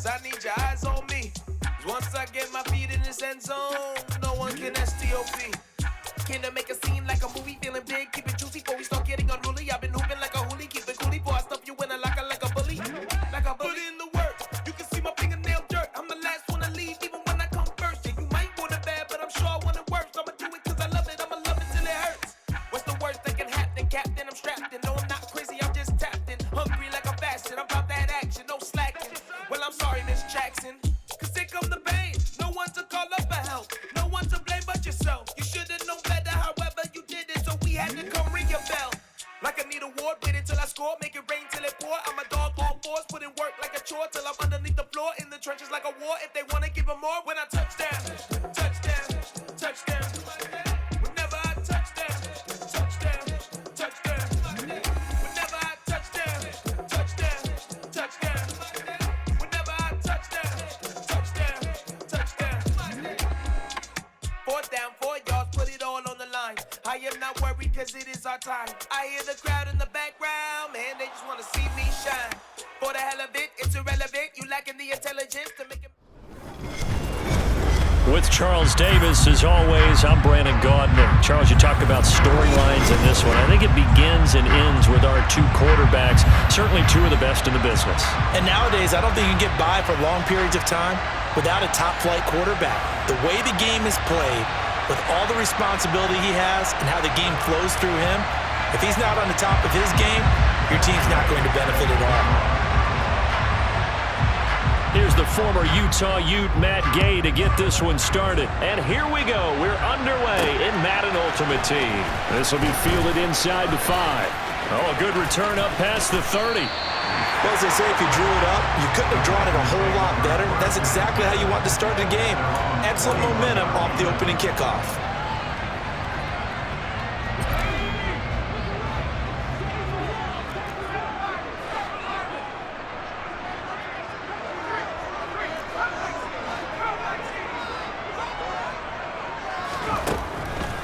cause I need your eyes on me. Once I get my feet in this end zone, no one can STOP. Came to make a scene like a movie, feeling big, keep it juicy before we start getting unruly. I've been hooping like a hoolie, keep it coolie before I stuff you in a locker like a bully. Like a bully. Put in the work, you can see my fingernail dirt. I'm the last one to leave, even when I come first. Yeah, you might want it bad, but I'm sure I want it worse. I'ma do it cause I love it, I'ma love it till it hurts. What's the worst that can happen, Captain? I'm strapped in, no I'm not crazy, I'm just tapped in. Hungry like I'm fasting, I'm about that action, no slacking. Well, I'm sorry, Miss Jackson, cause here come the pain. No one to call up for help, no one to blame but yourself. You should've known better, however you did it, so we had to come ring your bell. Like I need a award, wait until I score, make it rain till it pour. I'm a dog on force, put in work like a chore till I'm underneath the floor, in the trenches like a war. If they wanna give them more, when I touch down, touchdown, touchdown. Whenever I touch down, touchdown, touchdown. Whenever I touch down, touchdown, touchdown. Whenever I touch down, touchdown, touchdown. 4th down, 4 yards, put it all on the line. I am not worried cause it is our time. I hear the crowd in the background, man, they just wanna see me shine. For the hell of it, it's irrelevant. You lacking the intelligence to make it. With Charles Davis, as always, I'm Brandon Gaudner. Charles, you talked about storylines in this one. I think it begins and ends with our two quarterbacks, certainly two of the best in the business. And nowadays, I don't think you can get by for long periods of time without a top-flight quarterback. The way the game is played, with all the responsibility he has and how the game flows through him, if he's not on the top of his game, your team's not going to benefit at all. Here's the former Utah Ute, Matt Gay, to get this one started. And here we go. We're underway in Madden Ultimate Team. This will be fielded inside the 5. Oh, a good return up past the 30. Well, as they say, if you drew it up, you couldn't have drawn it a whole lot better. That's exactly how you want to start the game. Excellent momentum off the opening kickoff.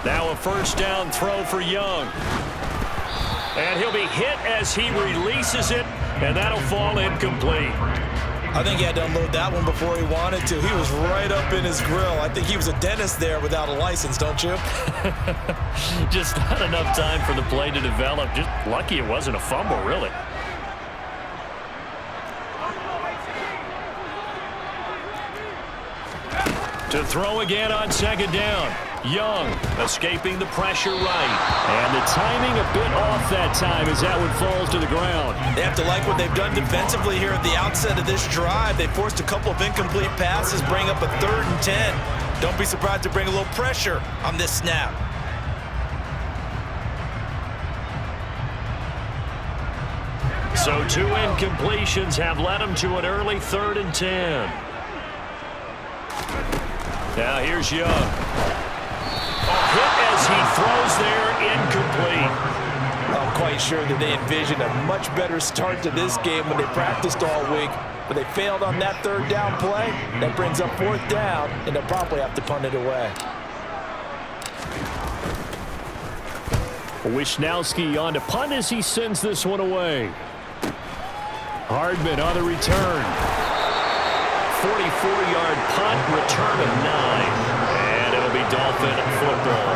Now a first down throw for Young. And he'll be hit as he releases it, and that'll fall incomplete. I think he had to unload that one before he wanted to. He was right up in his grill. I think he was a dentist there without a license, don't you? Just not enough time for the play to develop. Just lucky it wasn't a fumble, really. To throw again on second down. Young escaping the pressure right. And the timing a bit off that time as that one falls to the ground. They have to like what they've done defensively here at the outset of this drive. They forced a couple of incomplete passes, bring up a 3rd and 10. Don't be surprised to bring a little pressure on this snap. So 2 incompletions have led them to an early 3rd and 10. Now here's Young. Hit as he throws there, incomplete. I'm quite sure that they envisioned a much better start to this game when they practiced all week, but they failed on that 3rd down play. That brings up 4th down, and they'll probably have to punt it away. Wisnowski on to punt as he sends this one away. Hardman on the return. 44-yard punt, return of 9. And it'll be Dolphin football.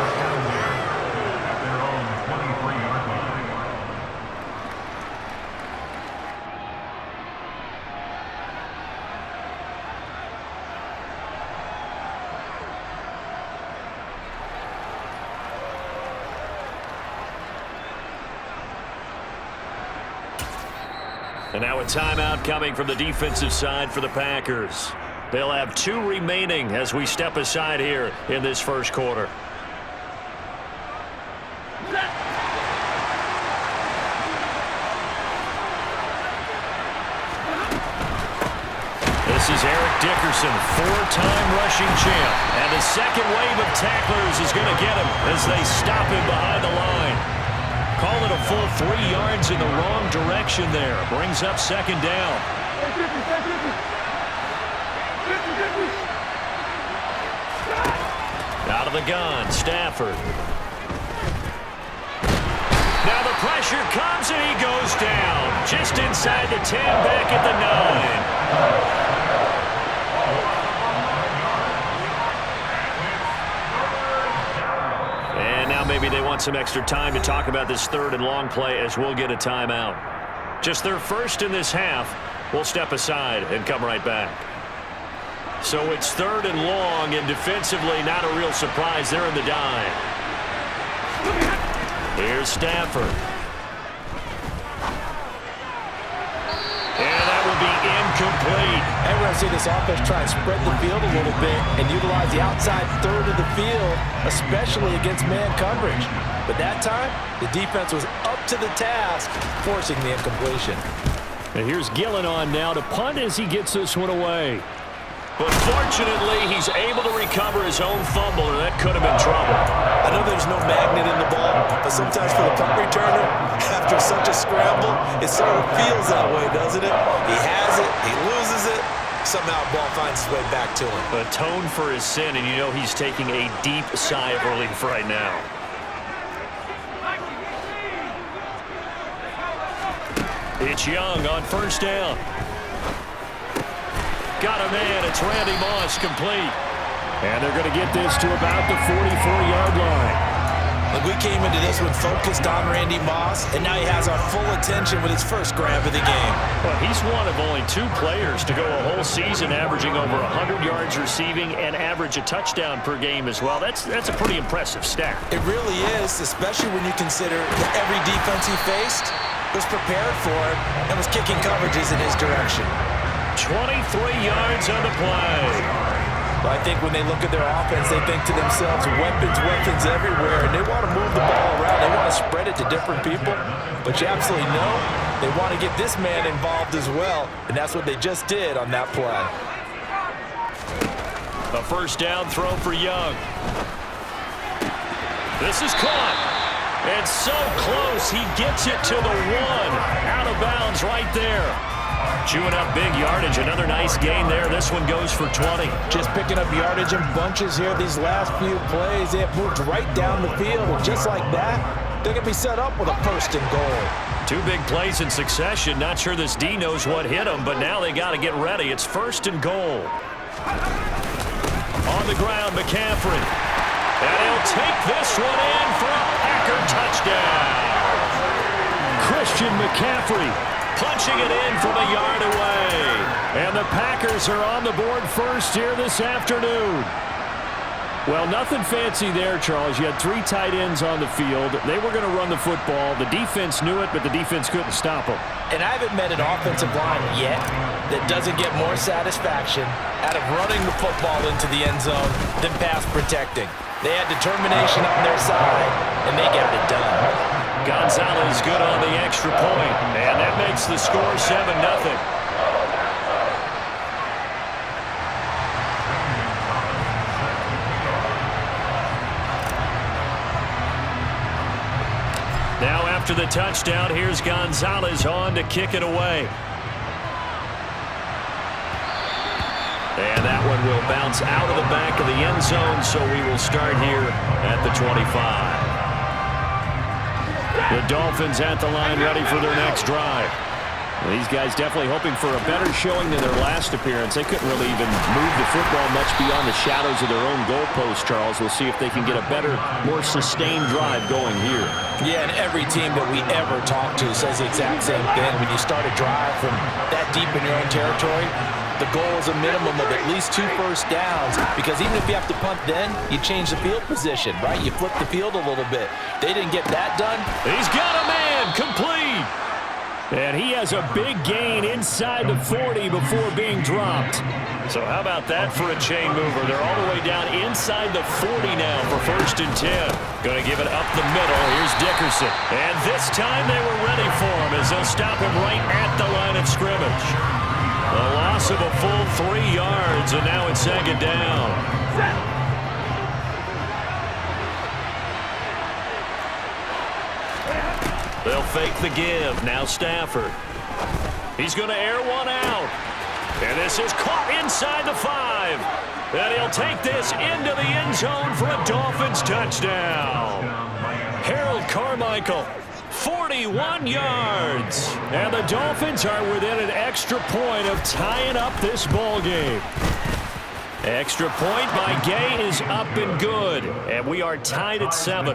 And now a timeout coming from the defensive side for the Packers. They'll have 2 remaining as we step aside here in this first quarter. This is Eric Dickerson, 4-time rushing champ. And the second wave of tacklers is going to get him as they stop him behind the line. Call it a full 3 yards in the wrong direction there. Brings up second down. Out of the gun, Stafford. Now the pressure comes and he goes down. Just inside the 10, back at the 9. get some extra time to talk about this third and long play as we'll get a timeout. Just their first in this half. We'll step aside and come right back. So it's third and long, and defensively not a real surprise. They're in the dime. Here's Stafford. And that will be incomplete. And we're going to see this offense try and spread the field a little bit and utilize the outside third of the field, especially against man coverage. But that time, the defense was up to the task, forcing the incompletion. And here's Gillen on now to punt as he gets this one away. But fortunately, he's able to recover his own fumble, and that could have been trouble. I know there's no magnet in the ball, but sometimes for the punt returner, after such a scramble, it sort of feels that way, doesn't it? He has it, he loses it, somehow the ball finds its way back to him. Atone for his sin, and you know he's taking a deep sigh of relief right now. It's Young on first down. Got a man. It's Randy Moss, complete. And they're going to get this to about the 44-yard line. Look, we came into this one focused on Randy Moss, and now he has our full attention with his first grab of the game. Well, he's one of only 2 players to go a whole season averaging over 100 yards receiving and average a touchdown per game as well. That's a pretty impressive stat. It really is, especially when you consider that every defense he faced was prepared for him and was kicking coverages in his direction. 23 yards on the play. But I think when they look at their offense, they think to themselves, weapons everywhere, and they want to move the ball around. They want to spread it to different people. But you absolutely know they want to get this man involved as well, and that's what they just did on that play. A first down throw for Young. This is caught. And so close, he gets it to the 1. Out of bounds right there. Chewing up big yardage. Another nice gain there. This one goes for 20. Just picking up yardage in bunches here these last few plays. They have moved right down the field, and just like that, they're going to be set up with a first and goal. 2 big plays in succession. Not sure this D knows what hit him, but now they got to get ready. It's first and goal. On the ground, McCaffrey. And he'll take this one in for a Packer touchdown. Christian McCaffrey punching it in from a yard away. And the Packers are on the board first here this afternoon. Well, nothing fancy there, Charles. You had 3 tight ends on the field. They were going to run the football. The defense knew it, but the defense couldn't stop them. And I haven't met an offensive line yet that doesn't get more satisfaction out of running the football into the end zone than pass protecting. They had determination on their side, and they got it done. Gonzalez good on the extra point, and that makes the score 7-0. Now after the touchdown, here's Gonzalez on to kick it away. And that one will bounce out of the back of the end zone, so we will start here at the 25. The Dolphins at the line ready for their next drive. Well, these guys definitely hoping for a better showing than their last appearance. They couldn't really even move the football much beyond the shadows of their own goalpost, Charles. We'll see if they can get a better, more sustained drive going here. Yeah, and every team that we ever talk to says the exact same thing. When you start a drive from that deep in your own territory, the goal is a minimum of at least 2 first downs, because even if you have to punt then, you change the field position, right? You flip the field a little bit. They didn't get that done. He's got a man, complete. And he has a big gain inside the 40 before being dropped. So how about that for a chain mover? They're all the way down inside the 40 now for first and 10. Going to give it up the middle. Here's Dickerson. And this time they were ready for him as they'll stop him right at the line of scrimmage. A loss of a full 3 yards, and now it's second down. They'll fake the give. Now Stafford. He's going to air one out. And this is caught inside the 5. And he'll take this into the end zone for a Dolphins touchdown. Harold Carmichael, 41 yards. And the Dolphins are within an extra point of tying up this ball game. Extra point by Gay is up and good. And we are tied at 7.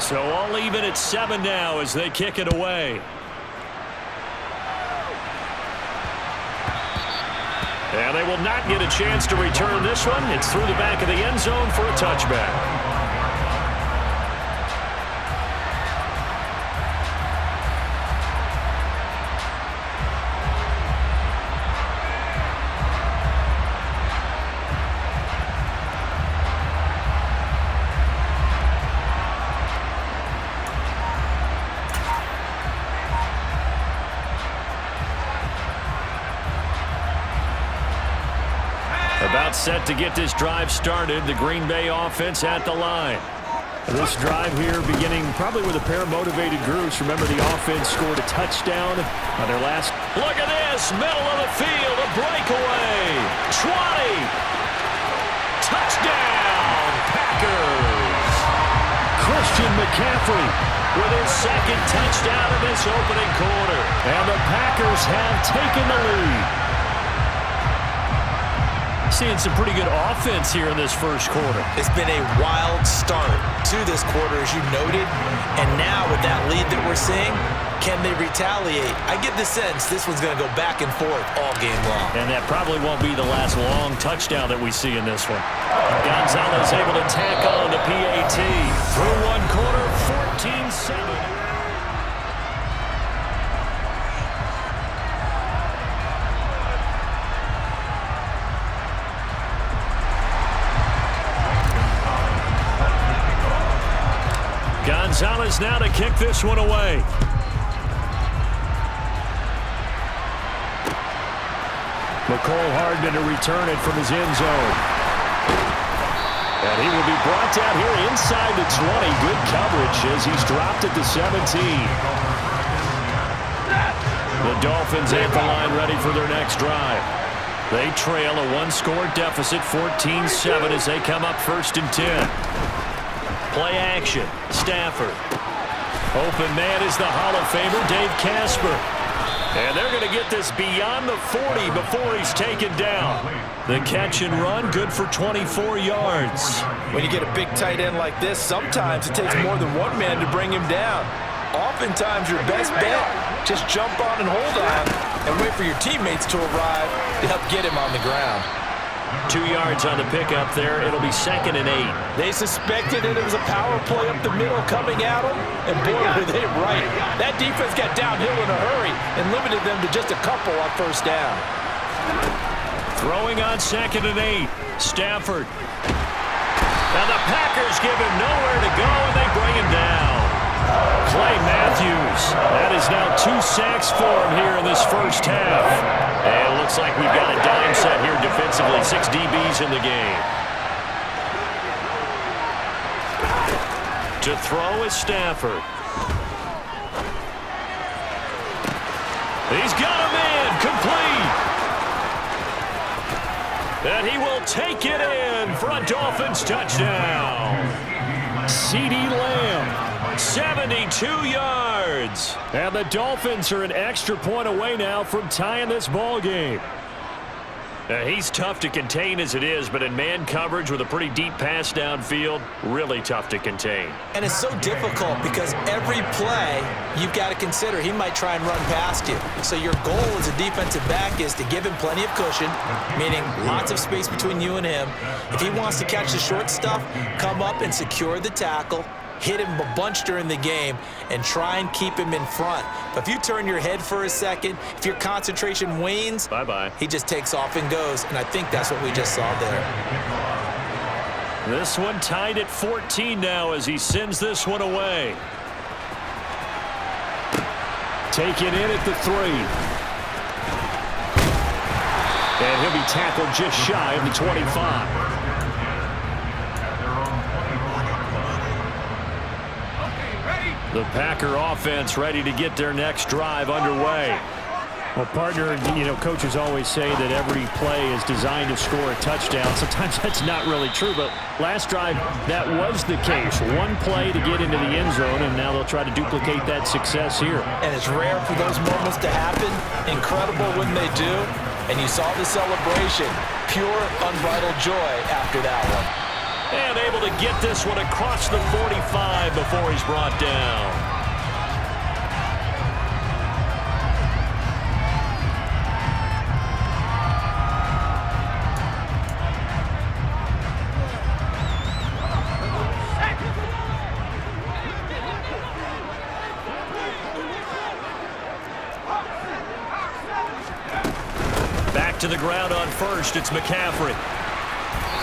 So all even at 7 now as they kick it away. And they will not get a chance to return this one. It's through the back of the end zone for a touchback. About set to get this drive started. The Green Bay offense at the line. This drive here beginning probably with a pair of motivated groups. Remember, the offense scored a touchdown on their last. Look at this. Middle of the field. A breakaway. 20. Touchdown. Packers. Christian McCaffrey with his second touchdown in this opening quarter. And the Packers have taken the lead. Seeing some pretty good offense here in this first quarter. It's been a wild start to this quarter, as you noted. And now with that lead that we're seeing, can they retaliate? I get the sense this one's going to go back and forth all game long. And that probably won't be the last long touchdown that we see in this one. Gonzalez able to tack on the PAT. Through one quarter, 14-7. Gonzalez now to kick this one away. McCole Hardman to return it from his end zone. And he will be brought down here inside the 20. Good coverage as he's dropped at the 17. The Dolphins at the line ready for their next drive. They trail a one-score deficit, 14-7 as they come up 1st and 10. Play action. Stafford. Open man is the Hall of Famer, Dave Casper. And they're going to get this beyond the 40 before he's taken down. The catch and run, good for 24 yards. When you get a big tight end like this, sometimes it takes more than one man to bring him down. Oftentimes, your best bet, just jump on and hold on and wait for your teammates to arrive to help get him on the ground. 2 yards on the pickup there. It'll be 2nd and 8. They suspected it was a power play up the middle coming at them, and boy, were they right. That defense got downhill in a hurry and limited them to just a couple on 1st down. Throwing on 2nd and 8. Stafford. Now the Packers give him nowhere to go, and they bring him down. Clay Matthews. That is now 2 sacks for him here in this first half. And it looks like we've got a dime set here defensively. 6 DBs in the game. To throw is Stafford. He's got him in. Complete. And he will take it in for a Dolphins touchdown. CeeDee Lamb. 72 yards. And the Dolphins are an extra point away now from tying this ball game. He's tough to contain as it is, but in man coverage with a pretty deep pass downfield, really tough to contain. And it's so difficult because every play you've got to consider he might try and run past you. So your goal as a defensive back is to give him plenty of cushion, meaning lots of space between you and him. If he wants to catch the short stuff, come up and secure the tackle, hit him a bunch during the game, and try and keep him in front. But if you turn your head for a second, if your concentration wanes, bye-bye. He just takes off and goes, and I think that's what we just saw there. This one tied at 14 now as he sends this one away. Taken in at the 3. And he'll be tackled just shy of the 25. The Packer offense ready to get their next drive underway. Well, partner, coaches always say that every play is designed to score a touchdown. Sometimes that's not really true, but last drive, that was the case. One play to get into the end zone, and now they'll try to duplicate that success here. And it's rare for those moments to happen. Incredible when they do. And you saw the celebration. Pure, unbridled joy after that one. And able to get this one across the 45 before he's brought down. Back to the ground on first. It's McCaffrey.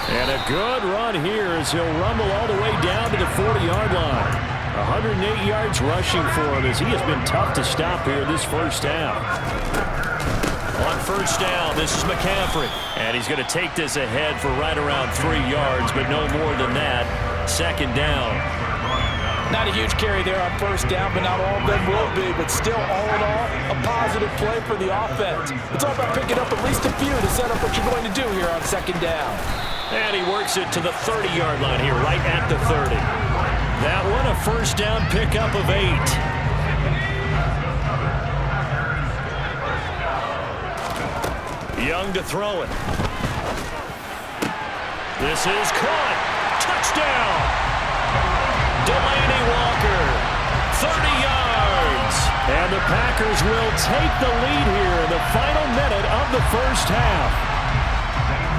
And a good run here as he'll rumble all the way down to the 40-yard line. 108 yards rushing for him as he has been tough to stop here this first half. On first down, this is McCaffrey. And he's going to take this ahead for right around 3 yards, but no more than that. Second down. Not a huge carry there on first down, but not all of them will be. But still, all in all, a positive play for the offense. It's all about picking up at least a few to set up what you're going to do here on second down. And he works it to the 30-yard line here, right at the 30. That one, a first down pickup of 8. Young to throw it. This is caught. Touchdown. Delaney Walker, 30 yards. And the Packers will take the lead here in the final minute of the first half.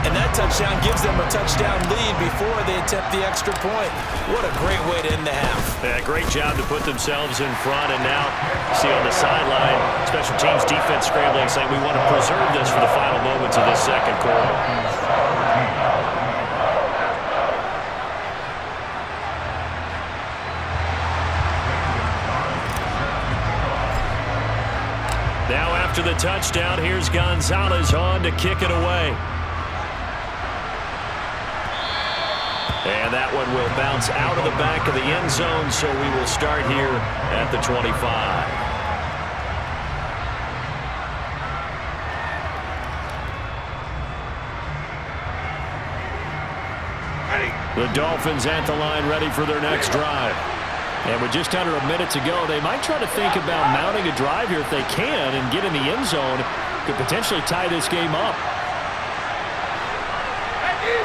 And that touchdown gives them a touchdown lead before they attempt the extra point. What a great way to end the half. Yeah, great job to put themselves in front. And now, see on the sideline, special teams defense scrambling, saying we want to preserve this for the final moments of this second quarter. Now after the touchdown, here's Gonzalez on to kick it away. And that one will bounce out of the back of the end zone, so we will start here at the 25. The Dolphins at the line ready for their next drive. And with just under a minute to go, they might try to think about mounting a drive here if they can and get in the end zone. Could potentially tie this game up.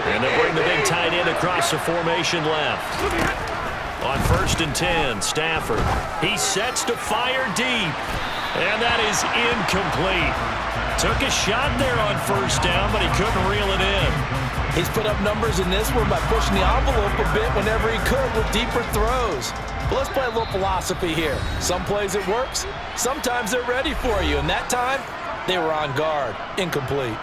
And they'll bring the big tight end across the formation left. On first and 10, Stafford. He sets to fire deep. And that is incomplete. Took a shot there on first down, but he couldn't reel it in. He's put up numbers in this one by pushing the envelope a bit whenever he could with deeper throws. But let's play a little philosophy here. Some plays it works. Sometimes they're ready for you. And that time, they were on guard. Incomplete.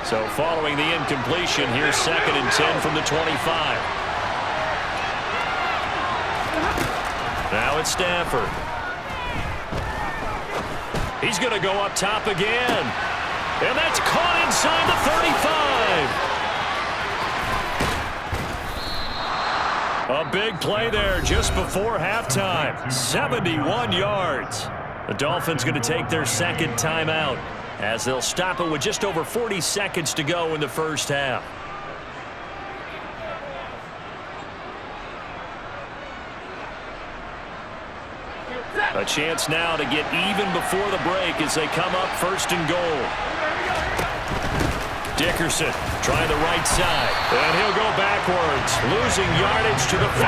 So following the incompletion, here's second and 10 from the 25. Now it's Stafford. He's going to go up top again. And that's caught inside the 35. A big play there just before halftime. 71 yards. The Dolphins going to take their second timeout, as they'll stop it with just over 40 seconds to go in the first half. A chance now to get even before the break as they come up first and goal. Dickerson trying the right side, and he'll go backwards, losing yardage to the 5.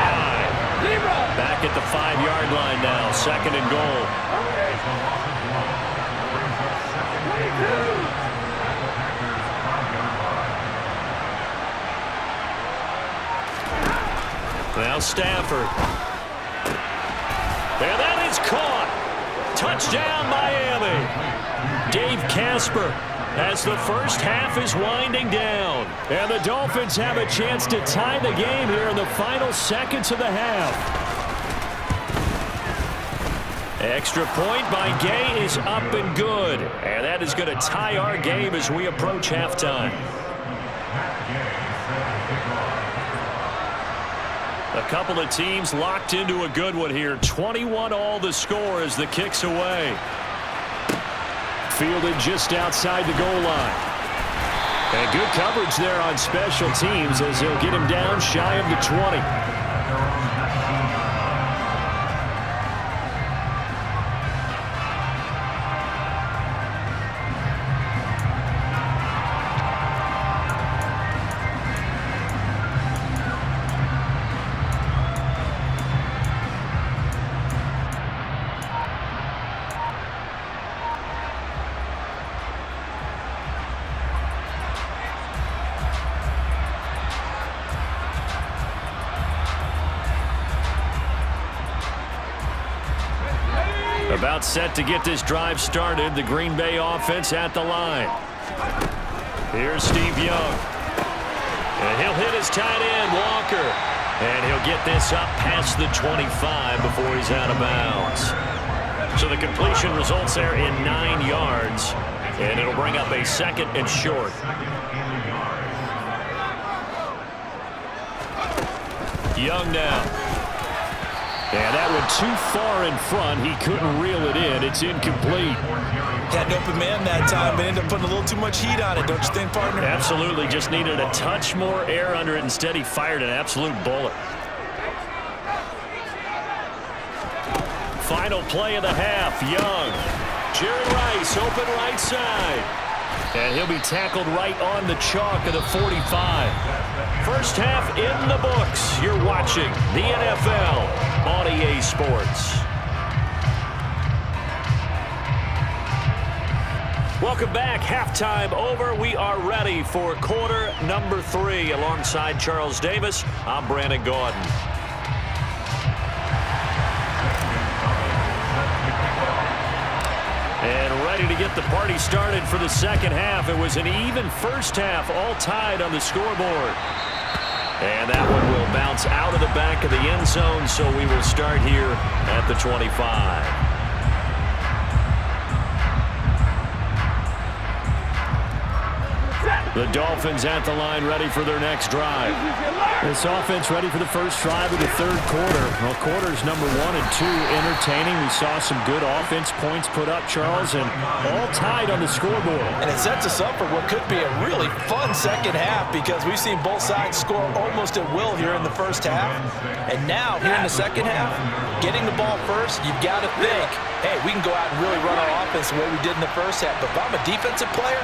Back at the 5-yard line now, second and goal. Now Stafford. And that is caught. Touchdown, Miami. Dave Casper as the first half is winding down. And the Dolphins have a chance to tie the game here in the final seconds of the half. Extra point by Gay is up and good. And that is going to tie our game as we approach halftime. A couple of teams locked into a good one here. 21 all the score as the kick's away. Fielded just outside the goal line. And good coverage there on special teams as they'll get him down shy of the 20. About set to get this drive started. The Green Bay offense at the line. Here's Steve Young. And he'll hit his tight end, Walker. And he'll get this up past the 25 before he's out of bounds. So the completion results there in 9 yards. And it'll bring up a 2nd and short. Young now. And that went too far in front. He couldn't reel it in. It's incomplete. Had an open man that time, but ended up putting a little too much heat on it, don't you think, partner? Absolutely. Just needed a touch more air under it. Instead, he fired an absolute bullet. Final play of the half. Young. Jerry Rice, open right side. And he'll be tackled right on the chalk of the 45. First half in the books. You're watching the NFL on EA Sports. Welcome back. Halftime over. We are ready for quarter number 3. Alongside Charles Davis, I'm Brandon Gaudin. And ready to get the party started for the second half. It was an even first half, all tied on the scoreboard. And that one will bounce out of the back of the end zone, so we will start here at the 25. The Dolphins at the line, ready for their next drive. This offense ready for the first drive of the third quarter. Well, quarters number 1 and 2 entertaining. We saw some good offense points put up, Charles, and all tied on the scoreboard. And it sets us up for what could be a really fun second half because we've seen both sides score almost at will here in the first half. And now, here in the second half, getting the ball first, you've got to think, hey, we can go out and really run our offense the way we did in the first half. But if I'm a defensive player,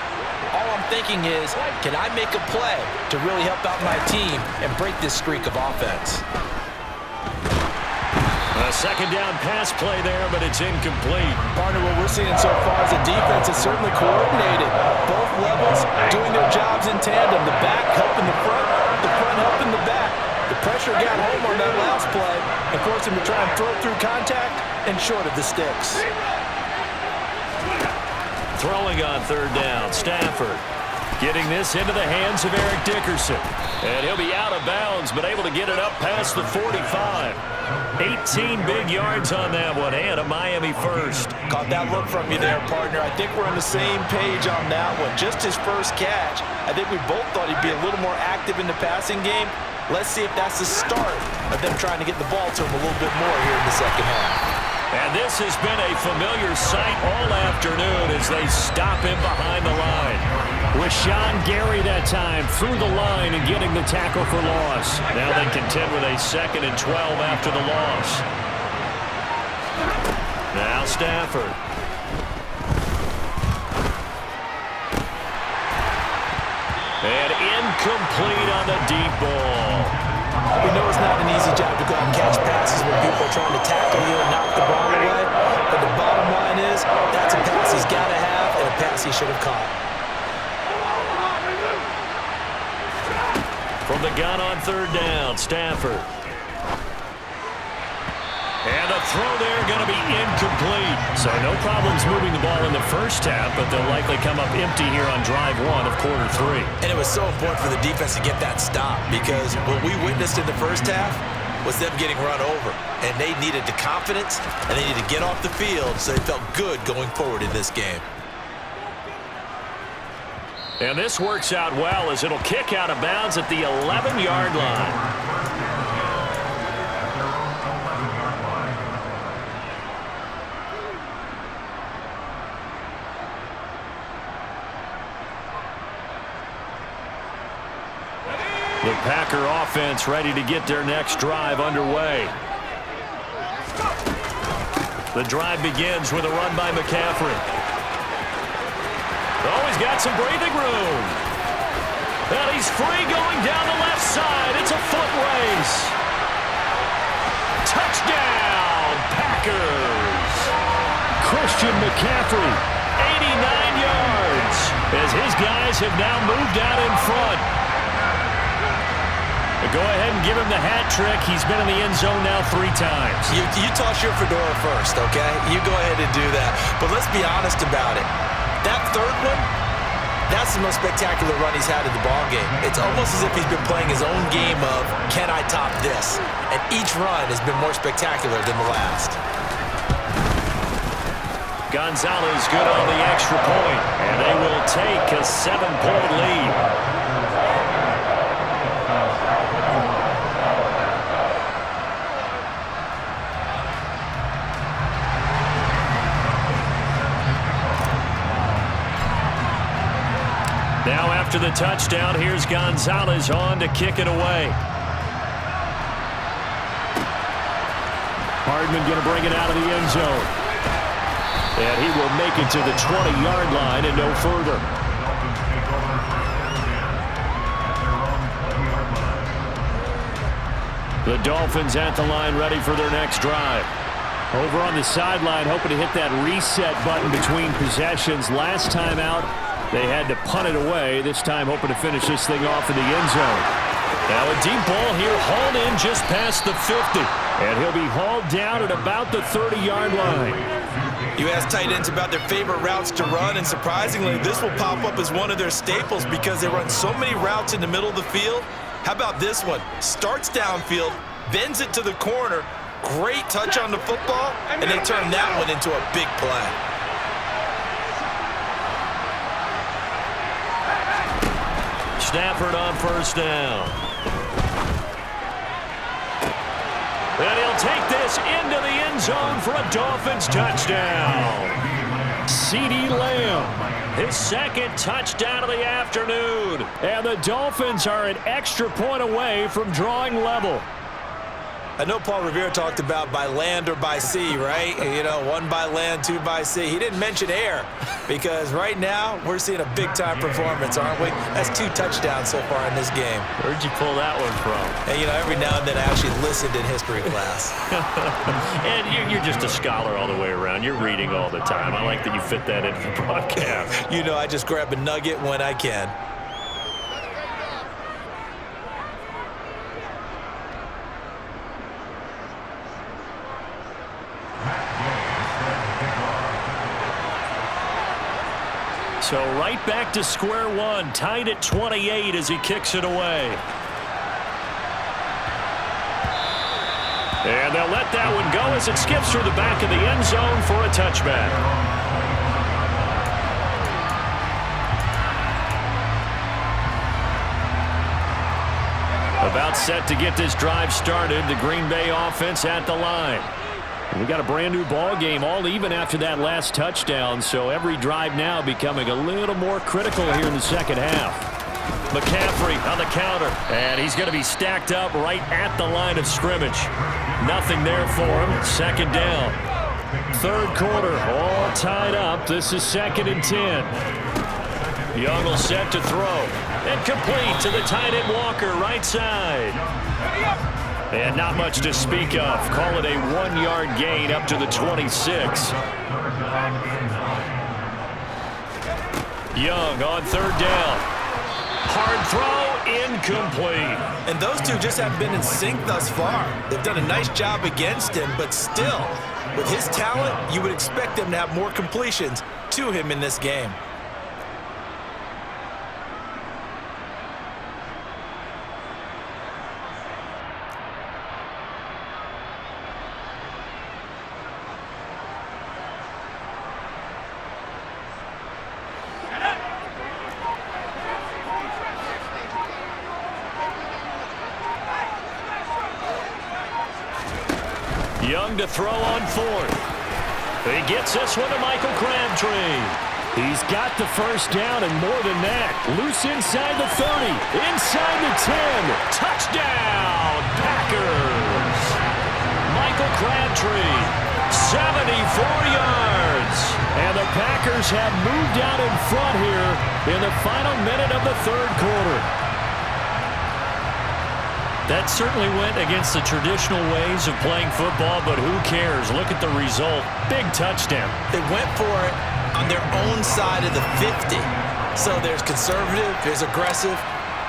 all I'm thinking is, can I make a play to really help out my team and break this streak of offense? A second down pass play there, but it's incomplete. Partner, what we're seeing so far is a defense is certainly coordinated. Both levels doing their jobs in tandem. The back helping the front helping the back. The pressure got home on that last play and forced him to try and throw it through contact and short of the sticks. Throwing on third down, Stafford getting this into the hands of Eric Dickerson. And he'll be out of bounds, but able to get it up past the 45. 18 big yards on that one, and a Miami first. Caught that look from you there, partner. I think we're on the same page on that one. Just his first catch. I think we both thought he'd be a little more active in the passing game. Let's see if that's the start of them trying to get the ball to him a little bit more here in the second half. And this has been a familiar sight all afternoon as they stop him behind the line. Rashawn Gary that time through the line and getting the tackle for loss. Now they contend with a 2nd and 12 after the loss. Now Stafford. And incomplete on the deep ball. We know it's not an easy job to go out and catch passes when people are trying to tackle you and knock the ball away. But the bottom line is, that's a pass he's got to have and a pass he should have caught. From the gun on third down, Stafford. And the throw there going to be incomplete. So no problems moving the ball in the first half, but they'll likely come up empty here on drive 1 of quarter 3. And it was so important for the defense to get that stop because what we witnessed in the first half was them getting run over. And they needed the confidence, and they needed to get off the field so they felt good going forward in this game. And this works out well as it'll kick out of bounds at the 11-yard line. The Packer offense ready to get their next drive underway. The drive begins with a run by McCaffrey. Oh, he's got some breathing room. And he's free going down the left side. It's a foot race. Touchdown, Packers. Christian McCaffrey, 89 yards, as his guys have now moved out in front. go ahead and give him the hat trick. He's been in the end zone now 3 times. You toss your fedora first, okay? You go ahead and do that. But let's be honest about it. That third one, that's the most spectacular run he's had in the ballgame. It's almost as if he's been playing his own game of, can I top this? And each run has been more spectacular than the last. Gonzalez good on the extra point, and they will take a 7-point lead. Now after the touchdown, here's Gonzalez on to kick it away. Hardman going to bring it out of the end zone. And he will make it to the 20-yard line and no further. The Dolphins at the line ready for their next drive. Over on the sideline, hoping to hit that reset button between possessions. Last time out, they had to punt it away. This time hoping to finish this thing off in the end zone. Now a deep ball here hauled in just past the 50. And he'll be hauled down at about the 30-yard line. You ask tight ends about their favorite routes to run, and surprisingly, this will pop up as one of their staples because they run so many routes in the middle of the field. How about this one? Starts downfield, bends it to the corner, great touch on the football, and they turn that one into a big play. Stafford on first down. And he'll take this into the end zone for a Dolphins touchdown. CeeDee Lamb, his second touchdown of the afternoon. And the Dolphins are an extra point away from drawing level. I know Paul Revere talked about by land or by sea, right? You know, 1 by land, 2 by sea. He didn't mention air because right now we're seeing a big-time performance, aren't we? That's 2 touchdowns so far in this game. Where'd you pull that one from? And, you know, every now and then I actually listened in history class. And you're just a scholar all the way around. You're reading all the time. I like that you fit that into the broadcast. You know, I just grab a nugget when I can. So right back to square one, tied at 28 as he kicks it away. And they'll let that one go as it skips through the back of the end zone for a touchback. About set to get this drive started, the Green Bay offense at the line. We got a brand new ball game, all even after that last touchdown, so every drive now becoming a little more critical here in the second half. McCaffrey on the counter, and he's going to be stacked up right at the line of scrimmage. Nothing there for him. Second down. Third quarter, all tied up. This is 2nd and 10. Young will set to throw. And complete to the tight end Walker, right side. And not much to speak of. Call it a 1-yard gain up to the 26. Young on third down. Hard throw, incomplete. And those two just haven't been in sync thus far. They've done a nice job against him, but still, with his talent, you would expect them to have more completions to him in this game. Young to throw on fourth. He gets this one to Michael Crabtree. He's got the first down and more than that. Loose inside the 30, inside the 10. Touchdown, Packers. Michael Crabtree, 74 yards. And the Packers have moved out in front here in the final minute of the third quarter. That certainly went against the traditional ways of playing football, but who cares? Look at the result. Big touchdown. They went for it on their own side of the 50. So there's conservative, there's aggressive.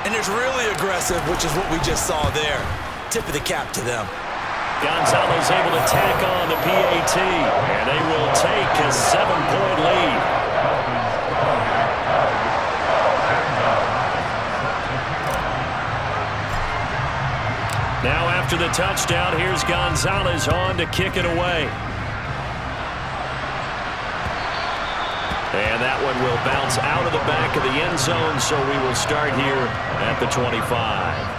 And there's really aggressive, which is what we just saw there. Tip of the cap to them. Gonzalez able to tack on the PAT, and they will take a 7-point lead. Now after the touchdown, here's Gonzalez on to kick it away. And that one will bounce out of the back of the end zone, so we will start here at the 25.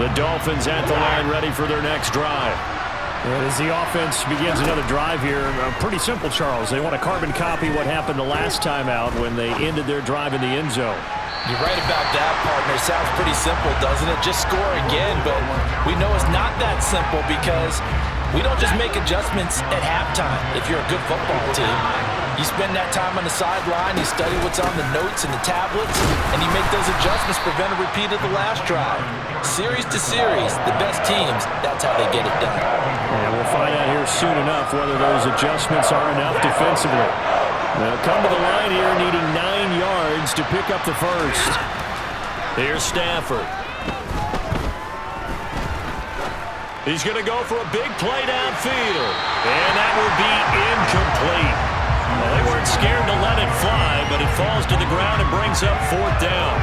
The Dolphins at the line, ready for their next drive. And as the offense begins another drive here, pretty simple, Charles. They want to carbon copy what happened the last time out when they ended their drive in the end zone. You're right about that, partner. Sounds pretty simple, doesn't it? Just score again, but we know it's not that simple because we don't just make adjustments at halftime if you're a good football team. You spend that time on the sideline, you study what's on the notes and the tablets, and you make those adjustments, prevent a repeat of the last drive. Series to series, the best teams, that's how they get it done. And we'll find out here soon enough whether those adjustments are enough defensively. They'll come to the line here needing 9 yards to pick up the first. Here's Stafford. He's going to go for a big play downfield, and that will be incomplete. Well, they weren't scared to let it fly, but it falls to the ground and brings up 4th down.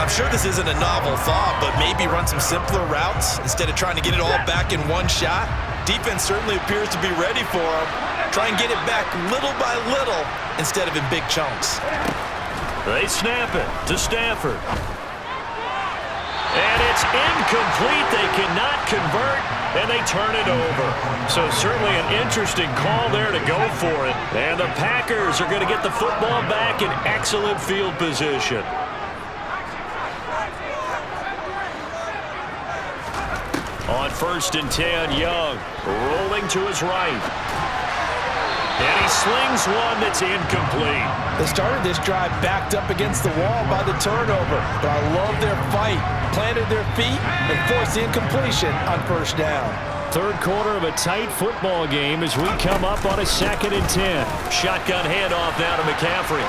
I'm sure this isn't a novel thought, but maybe run some simpler routes instead of trying to get it all back in one shot. Defense certainly appears to be ready for him. Try and get it back little by little instead of in big chunks. They snap it to Stafford. And it's incomplete. They cannot convert, and they turn it over. So certainly an interesting call there to go for it. And the Packers are going to get the football back in excellent field position. On 1st and 10, Young rolling to his right. And he slings one that's incomplete. They started this drive backed up against the wall by the turnover, but I love their fight. Planted their feet and forced the incompletion on 1st down. 3rd quarter of a tight football game as we come up on a 2nd and 10. Shotgun handoff now to McCaffrey.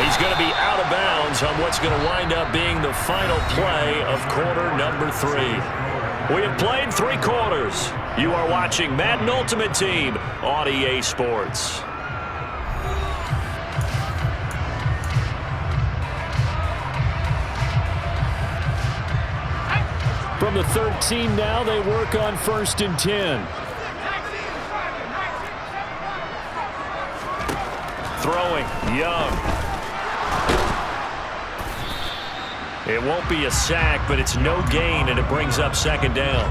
He's going to be out of bounds on what's going to wind up being the final play of quarter number 3. We have played 3 quarters. You are watching Madden Ultimate Team on EA Sports. From the 13 now, they work on 1st and 10. Throwing, Young. It won't be a sack, but it's no gain, and it brings up 2nd down.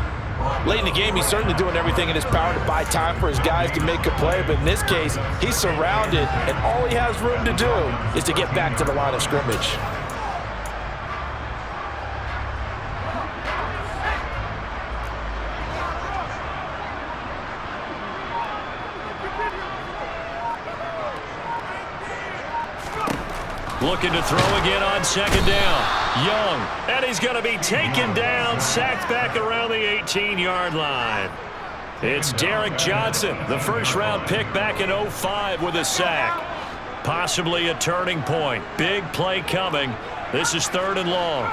Late in the game, he's certainly doing everything in his power to buy time for his guys to make a play, but in this case, he's surrounded, and all he has room to do is to get back to the line of scrimmage. Looking to throw again on 2nd down. Young, and he's going to be taken down, sacked back around the 18-yard line. It's Derek Johnson, the 1st-round pick back in 05 with a sack. Possibly a turning point. Big play coming. This is 3rd and long.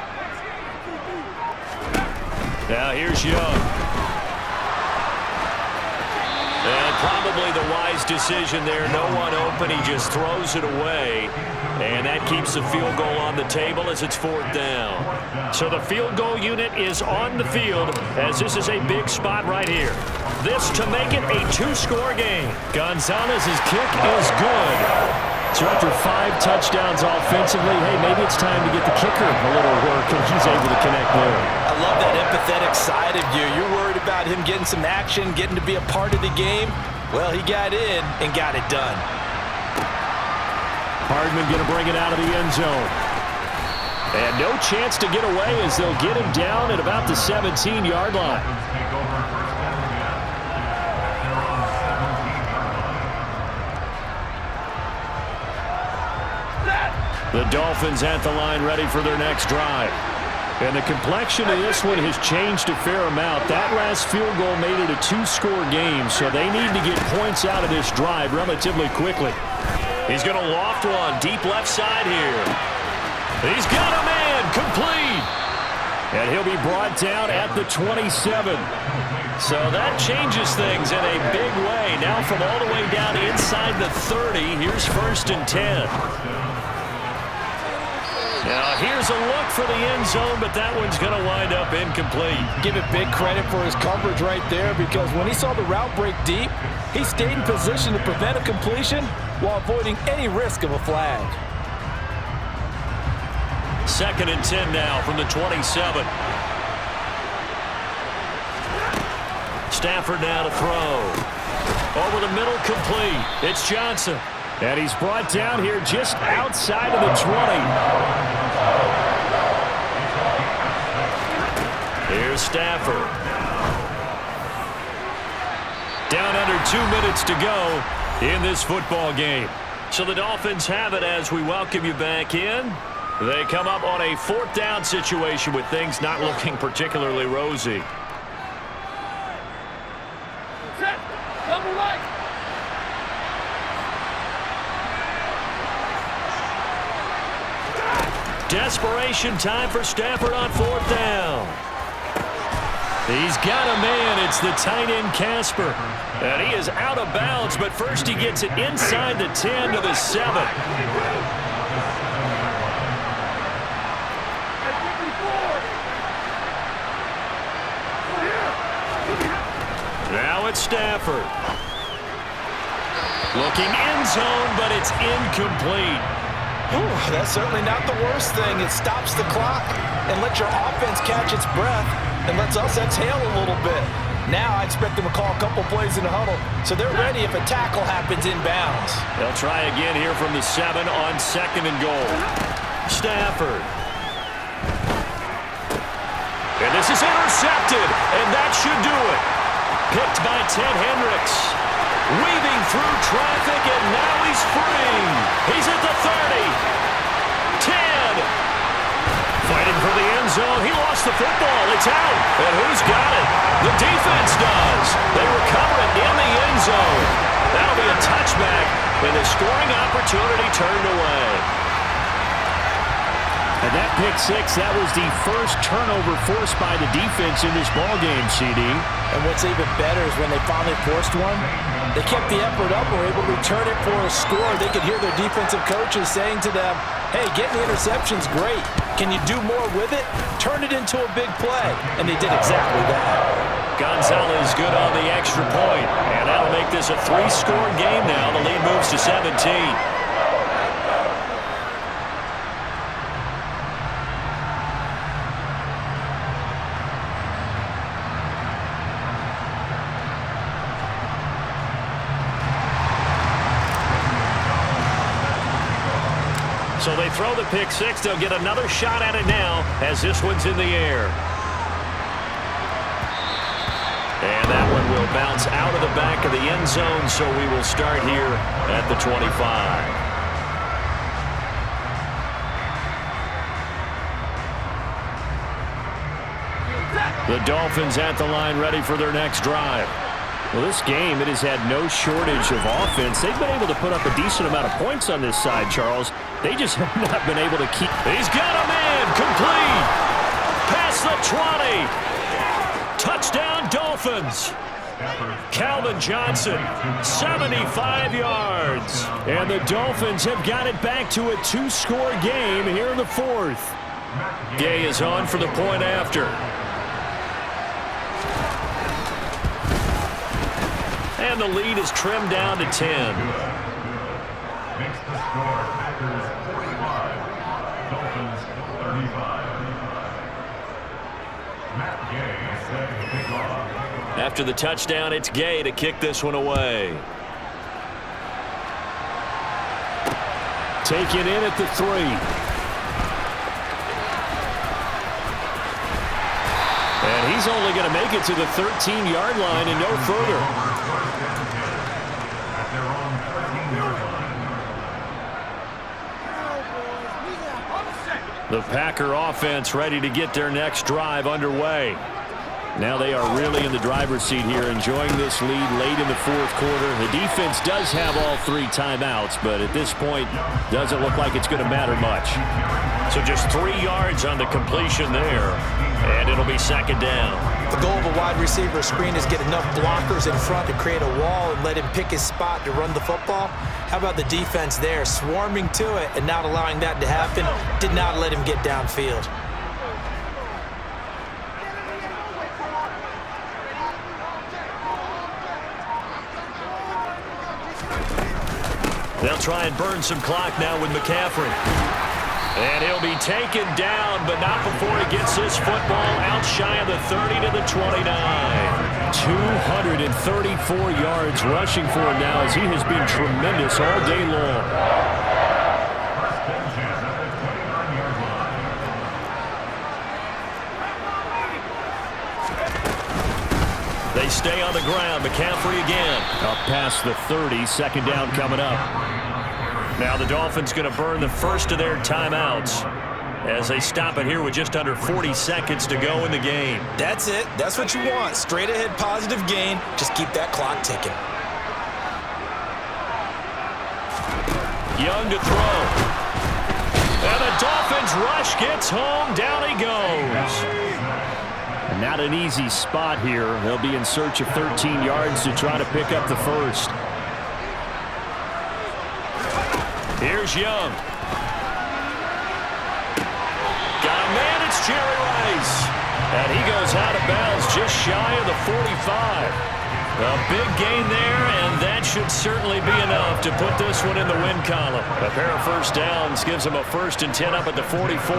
Now here's Young. And probably the wise decision there. No one open. He just throws it away. And that keeps the field goal on the table as it's 4th down. So the field goal unit is on the field as this is a big spot right here. This to make it a 2-score game. Gonzalez's kick is good. So after 5 touchdowns offensively, hey, maybe it's time to get the kicker a little work, and he's able to connect there. I love that empathetic side of you. You're worried about him getting some action, getting to be a part of the game. Well, he got in and got it done. Hardman going to bring it out of the end zone. And no chance to get away as they'll get him down at about the 17-yard line. The Dolphins at the line ready for their next drive. And the complexion of this one has changed a fair amount. That last field goal made it a 2-score game, so they need to get points out of this drive relatively quickly. He's going to loft one deep left side here. He's got a man complete. And he'll be brought down at the 27. So that changes things in a big way. Now from all the way down inside the 30, here's 1st and 10. Now, here's a look for the end zone, but that one's going to wind up incomplete. Give it big credit for his coverage right there, because when he saw the route break deep, he stayed in position to prevent a completion while avoiding any risk of a flag. 2nd and 10 now from the 27. Stafford now to throw. Over the middle, complete. It's Johnson. And he's brought down here just outside of the 20. Here's Stafford. Down under 2 minutes to go in this football game. So the Dolphins have it as we welcome you back in. They come up on a 4th down situation with things not looking particularly rosy. Desperation time for Stafford on 4th down. He's got a man. It's the tight end, Casper. And he is out of bounds, but first he gets it inside the 10 to the 7. Now it's Stafford. Looking end zone, but it's incomplete. Ooh, that's certainly not the worst thing. It stops the clock and lets your offense catch its breath and lets us exhale a little bit. Now I expect them to call a couple plays in the huddle so they're ready if a tackle happens inbounds. They'll try again here from the 7 on 2nd and goal. Stafford. And this is intercepted, and that should do it. Picked by Ted Hendricks. Weaving through traffic, and now he's free. He's at the 30. 10. Fighting for the end zone. He lost the football. It's out. And who's got it? The defense does. They recover it in the end zone. That'll be a touchback, and the scoring opportunity turned away. And that pick 6, that was the first turnover forced by the defense in this ballgame, CD. And what's even better is when they finally forced one, they kept the effort up and were able to return it for a score. They could hear their defensive coaches saying to them, hey, getting the interception's great. Can you do more with it? Turn it into a big play. And they did exactly that. Gonzalez good on the extra point. And that'll make this a 3-score game now. The lead moves to 17. So they throw the pick 6. They'll get another shot at it now as this one's in the air. And that one will bounce out of the back of the end zone, so we will start here at the 25. The Dolphins at the line ready for their next drive. Well, this game, it has had no shortage of offense. They've been able to put up a decent amount of points on this side, Charles. They just have not been able to keep. He's got a man complete. Past the 20. Touchdown, Dolphins. Calvin Johnson, 75 yards. And the Dolphins have got it back to a 2-score game here in the 4th. Gay is on for the point after. And the lead is trimmed down to 10. Makes the score Packers 45, Dolphins 35. Matt Gay set to kick off. After the touchdown, it's Gay to kick this one away. Taken in at the 3. And he's only going to make it to the 13-yard line and no further. At their own 13-yard line. The Packer offense ready to get their next drive underway. Now they are really in the driver's seat here, enjoying this lead late in the fourth quarter. The defense does have all 3 timeouts, but at this point, doesn't look like it's going to matter much. So just 3 yards on the completion there, and it'll be second down. The goal of a wide receiver screen is get enough blockers in front to create a wall and let him pick his spot to run the football. How about the defense there, swarming to it and not allowing that to happen? Did not let him get downfield. They'll try and burn some clock now with McCaffrey. And he'll be taken down, but not before he gets this football out shy of the 30 to the 29. 234 yards rushing for him now, as he has been tremendous all day long. They stay on the ground. McCaffrey again. Up past the 30, second down coming up. Now the Dolphins going to burn the first of their timeouts as they stop it here with just under 40 seconds to go in the game. That's it. That's what you want. Straight ahead positive gain. Just keep that clock ticking. Young to throw. And the Dolphins rush gets home. Down he goes. Not an easy spot here. They'll be in search of 13 yards to try to pick up the first. Here's Young. Got a man, it's Jerry Rice. And he goes out of bounds just shy of the 45. A big gain there, and that should certainly be enough to put this one in the win column. A pair of first downs gives them a 1st and 10 up at the 44.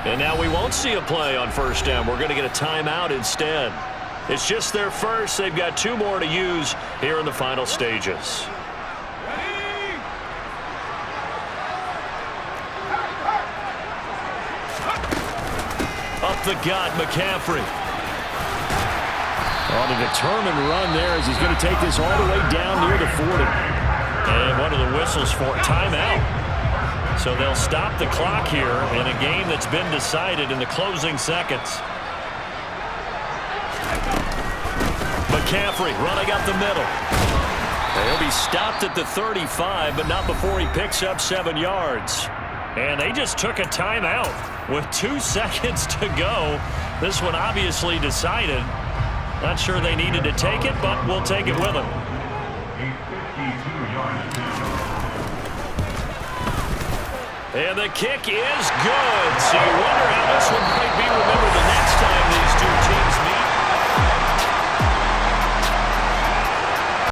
And now we won't see a play on first down. We're going to get a timeout instead. It's just their first. They've got 2 more to use here in the final stages. Up the gut, McCaffrey. On a determined run there as he's going to take this all the way down near the 40. And one of the whistles for timeout. So they'll stop the clock here in a game that's been decided in the closing seconds. McCaffrey running up the middle. He'll be stopped at the 35, but not before he picks up 7 yards. And they just took a timeout with 2 seconds to go. This one obviously decided. Not sure they needed to take it, but we'll take it with them. And the kick is good. So you wonder how this one might be remembered the next